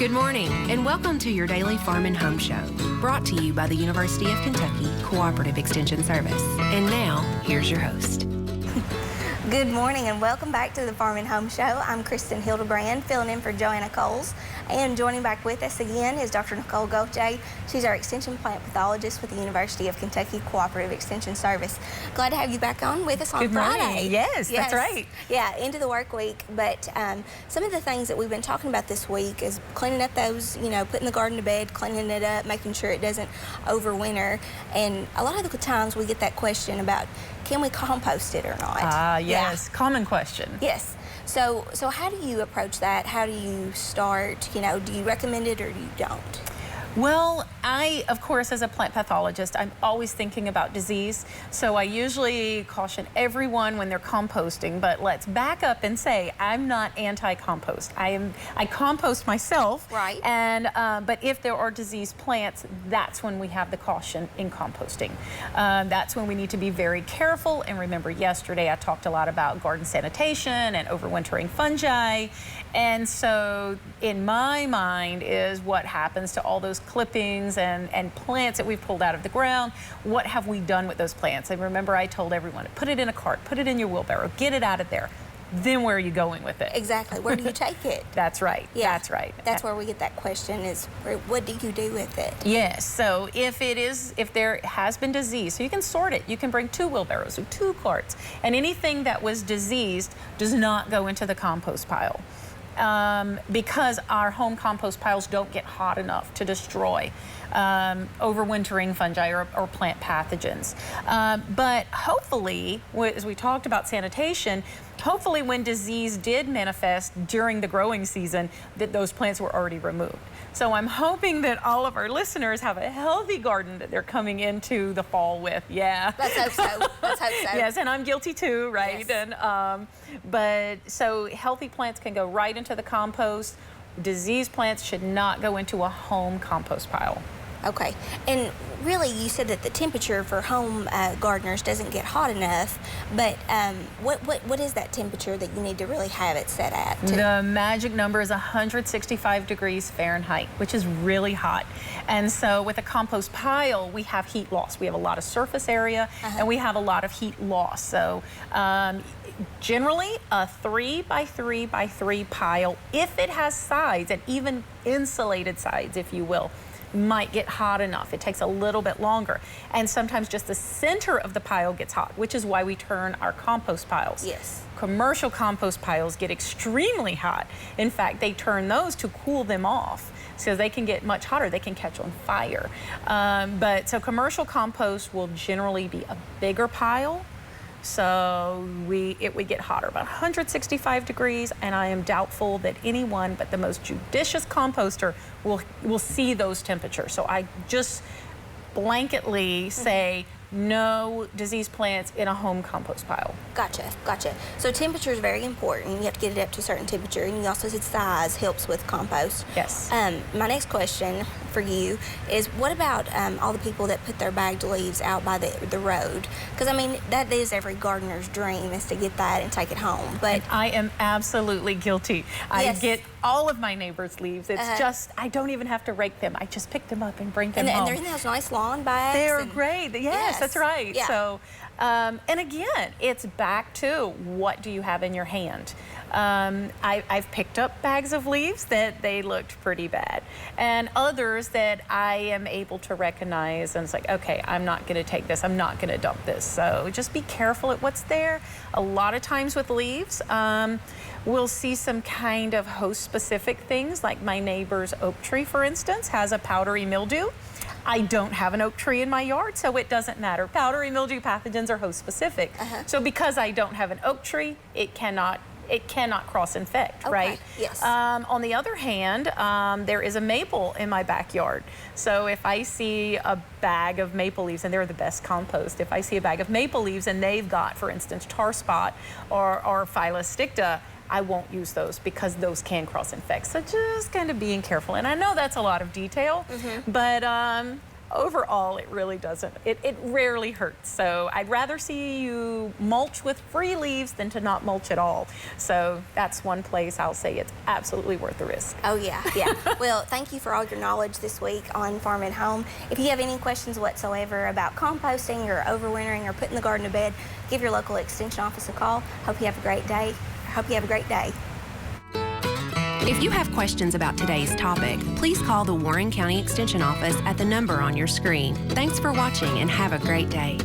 Good morning, and welcome to your daily Farm and Home Show, brought to you by the University of Kentucky Cooperative Extension Service. And now, here's your host. Good morning, and welcome back to the Farm and Home Show. I'm Kristin Hildebrand, filling in for Joanna Coles. And joining back with us again is Dr. Nicole Gauthier. She's our Extension Plant Pathologist with the University of Kentucky Cooperative Extension Service. Glad to have you back on with us on Friday. Morning. Yes, that's right. Yeah, into the work week. But some of the things that we've been talking about this week is cleaning up those, putting the garden to bed, cleaning it up, making sure it doesn't overwinter. And a lot of the times we get that question about, can we compost it or not? Yes, yeah. Common question. Yes. So how do you approach that? How do you start? Do you recommend it or you don't? Well, of course, as a plant pathologist, I'm always thinking about disease. So I usually caution everyone when they're composting, but let's back up and say I'm not anti-compost. I compost myself. Right. And but if there are diseased plants, that's when we have the caution in composting. That's when we need to be very careful. And remember, yesterday I talked a lot about garden sanitation and overwintering fungi. And so in my mind is what happens to all those clippings and plants that we've pulled out of the ground. What have we done with those plants? And remember, I told everyone, put it in a cart, put it in your wheelbarrow, get it out of there. Then where are you going with it? Exactly. Where do you take it? That's right. Yeah. That's right. That's where we get that question is, what do you do with it? Yes. So if there has been disease, so you can sort it. You can bring 2 wheelbarrows or 2 carts. And anything that was diseased does not go into the compost pile. Because our home compost piles don't get hot enough to destroy overwintering fungi or plant pathogens. But hopefully, as we talked about sanitation, hopefully when disease did manifest during the growing season, that those plants were already removed. So I'm hoping that all of our listeners have a healthy garden that they're coming into the fall with. Yeah. Let's hope so. Let's hope so. Yes, and I'm guilty too, right? Yes. And but so healthy plants can go right into the compost. Diseased plants should not go into a home compost pile. Okay, and really you said that the temperature for home gardeners doesn't get hot enough, but what is that temperature that you need to really have it set at? The magic number is 165 degrees Fahrenheit, which is really hot. And so with a compost pile, we have heat loss. We have a lot of surface area, and we have a lot of heat loss. So generally a 3 by 3 by 3 pile, if it has sides, and even insulated sides, if you will, might get hot enough. It takes a little bit longer. And sometimes just the center of the pile gets hot, which is why we turn our compost piles. Yes. Commercial compost piles get extremely hot. In fact, they turn those to cool them off so they can get much hotter. They can catch on fire. So commercial compost will generally be a bigger pile. So it would get hotter, about 165 degrees, and I am doubtful that anyone but the most judicious composter will see those temperatures. So I just blanketly say no diseased plants in a home compost pile. Gotcha. So temperature is very important. You have to get it up to a certain temperature, and you also said size helps with compost. Yes. My next question for you is, what about all the people that put their bagged leaves out by the road? Because that is every gardener's dream, is to get that and take it home. But and I am absolutely guilty. Yes. I get all of my neighbors' leaves. It's just, I don't even have to rake them. I just pick them up and bring them home. And they're in those nice lawn bags. They're great. Yes, that's right. Yeah. So, and again, it's back to what do you have in your hand? I've picked up bags of leaves that they looked pretty bad, and others that I am able to recognize, and it's like, okay, I'm not going to take this. I'm not going to dump this. So just be careful at what's there. A lot of times with leaves, we'll see some kind of host-specific things, like my neighbor's oak tree, for instance, has a powdery mildew. I don't have an oak tree in my yard, so it doesn't matter. Powdery mildew pathogens are host-specific. So because I don't have an oak tree, it cannot cross-infect, right? Yes. On the other hand, there is a maple in my backyard. So if I see a bag of maple leaves, and they're the best compost, if I see a bag of maple leaves and they've got, for instance, tar spot or Phylosticta, I won't use those because those can cross-infect. So just kind of being careful. And I know that's a lot of detail, but overall, it really doesn't. It rarely hurts. So I'd rather see you mulch with free leaves than to not mulch at all. So that's one place I'll say it's absolutely worth the risk. Oh, yeah. Well, thank you for all your knowledge this week on Farm and Home. If you have any questions whatsoever about composting or overwintering or putting the garden to bed, give your local extension office a call. Hope you have a great day. If you have questions about today's topic, please call the Warren County Extension Office at the number on your screen. Thanks for watching and have a great day.